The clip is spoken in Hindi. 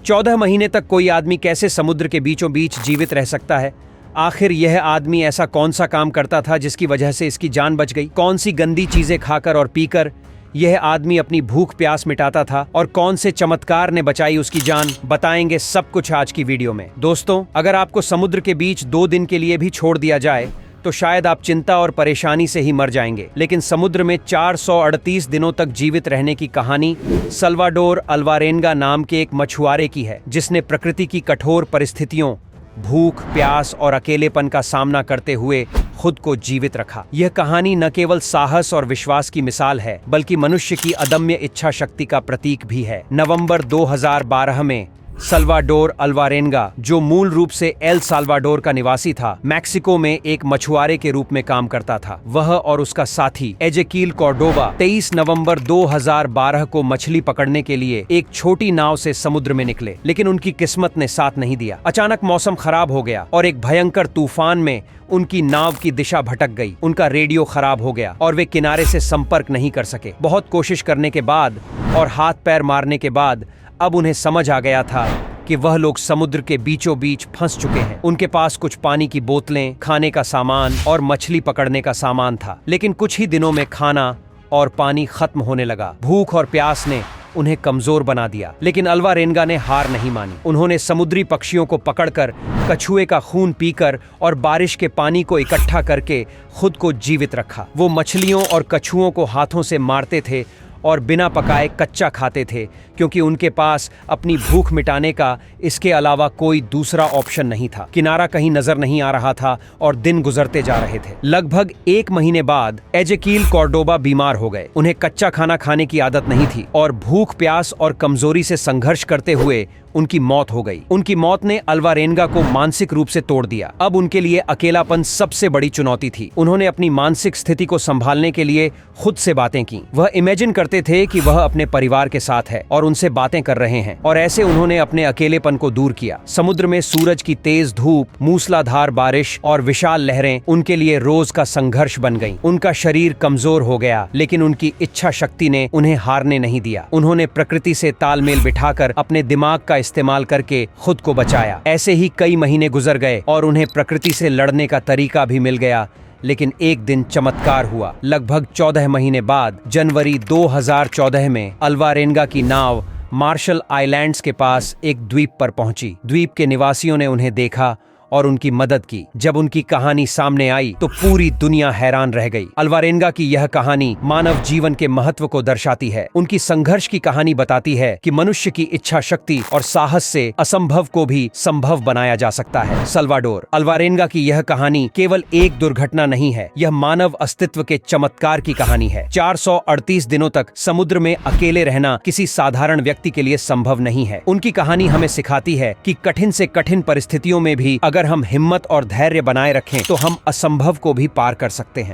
14 महीने तक कोई आदमी कैसे समुद्र के बीचों बीच जीवित रह सकता है? आखिर यह आदमी ऐसा कौन सा काम करता था जिसकी वजह से इसकी जान बच गई? कौन सी गंदी चीजें खाकर और पीकर यह आदमी अपनी भूख प्यास मिटाता था और कौन से चमत्कार ने बचाई उसकी जान? बताएंगे सब कुछ आज की वीडियो में। दोस्तों, अगर आपको समुद्र के बीच 2 दिन के लिए भी छोड़ दिया जाए तो शायद आप चिंता और परेशानी से ही मर जाएंगे, लेकिन समुद्र में 438 दिनों तक जीवित रहने की कहानी सल्वाडोर अल्वारेनगा नाम के एक मछुआरे की है, जिसने प्रकृति की कठोर परिस्थितियों, भूख, प्यास और अकेलेपन का सामना करते हुए खुद को जीवित रखा। यह कहानी न केवल साहस और विश्वास की मिसाल है, बल्कि मनुष्य की अदम्य इच्छा शक्ति का प्रतीक भी है। नवंबर 2012 में सल्वाडोर अल्वारेनगा, जो मूल रूप से एल साल्वाडोर का निवासी था, मैक्सिको में एक मछुआरे के रूप में काम करता था। वह और उसका साथी एजेकील कॉर्डोबा 23 नवंबर 2012 को मछली पकड़ने के लिए एक छोटी नाव से समुद्र में निकले, लेकिन उनकी किस्मत ने साथ नहीं दिया। अचानक मौसम खराब हो गया और एक भयंकर तूफान में उनकी नाव की दिशा भटक गई। उनका रेडियो खराब हो गया और वे किनारे से संपर्क नहीं कर सके। बहुत कोशिश करने के बाद और हाथ पैर मारने के बाद अब उन्हें समझ आ गया था कि वह लोग समुद्र के बीचों बीच फंस चुके हैं। उनके पास कुछ पानी की बोतलें, खाने का सामान और मछली पकड़ने का सामान था, लेकिन कुछ ही दिनों में खाना और पानी खत्म होने लगा। भूख और प्यास ने उन्हें कमजोर बना दिया, लेकिन अल्वारेनगा ने हार नहीं मानी। उन्होंने समुद्री पक्षियों को पकड़कर, कछुए का खून पीकर और बारिश के पानी को इकट्ठा करके खुद को जीवित रखा। वो मछलियों और कछुओं को हाथों से मारते थे और बिना पकाए कच्चा खाते थे, क्योंकि उनके पास अपनी भूख मिटाने का इसके अलावा कोई दूसरा ऑप्शन नहीं था। किनारा कहीं नजर नहीं आ रहा था और दिन गुजरते जा रहे थे। लगभग 1 महीने बाद एजेकील कॉर्डोबा बीमार हो गए। उन्हें कच्चा खाना खाने की आदत नहीं थी और भूख, प्यास और कमजोरी से संघर्ष करते हुए उनकी मौत हो गई। उनकी मौत ने अल्वारेनगा को मानसिक रूप से तोड़ दिया। अब उनके लिए अकेलापन सबसे बड़ी चुनौती थी। उन्होंने अपनी मानसिक स्थिति को संभालने के लिए खुद से बातें की। वह इमेजिन करते थे कि वह अपने परिवार के साथ है और उनसे बातें कर रहे हैं, और ऐसे उन्होंने अपने अकेलेपन को दूर किया। समुद्र में सूरज की तेज धूप, मूसलाधार बारिश और विशाल लहरें उनके लिए रोज का संघर्ष बन गईं। उनका शरीर कमजोर हो गया, लेकिन उनकी इच्छा शक्ति ने उन्हें हारने नहीं दिया। उन्होंने प्रकृति से तालमेल बिठाकर अपने दिमाग का इस्तेमाल करके खुद को बचाया। ऐसे ही कई महीने गुजर गए और उन्हें प्रकृति से लड़ने का तरीका भी मिल गया। लेकिन एक दिन चमत्कार हुआ। लगभग 14 महीने बाद जनवरी 2014 में अल्वारेनगा की नाव मार्शल आइलैंड्स के पास एक द्वीप पर पहुंची। द्वीप के निवासियों ने उन्हें देखा और उनकी मदद की। जब उनकी कहानी सामने आई तो पूरी दुनिया हैरान रह गई। अल्वारेनगा की यह कहानी मानव जीवन के महत्व को दर्शाती है। उनकी संघर्ष की कहानी बताती है कि मनुष्य की इच्छा शक्ति और साहस से असंभव को भी संभव बनाया जा सकता है। सल्वाडोर अल्वारेनगा की यह कहानी केवल एक दुर्घटना नहीं है, यह मानव अस्तित्व के चमत्कार की कहानी है। 438 दिनों तक समुद्र में अकेले रहना किसी साधारण व्यक्ति के लिए संभव नहीं है। उनकी कहानी हमें सिखाती है कि कठिन से कठिन परिस्थितियों में भी अगर हम हिम्मत और धैर्य बनाए रखें तो हम असंभव को भी पार कर सकते हैं।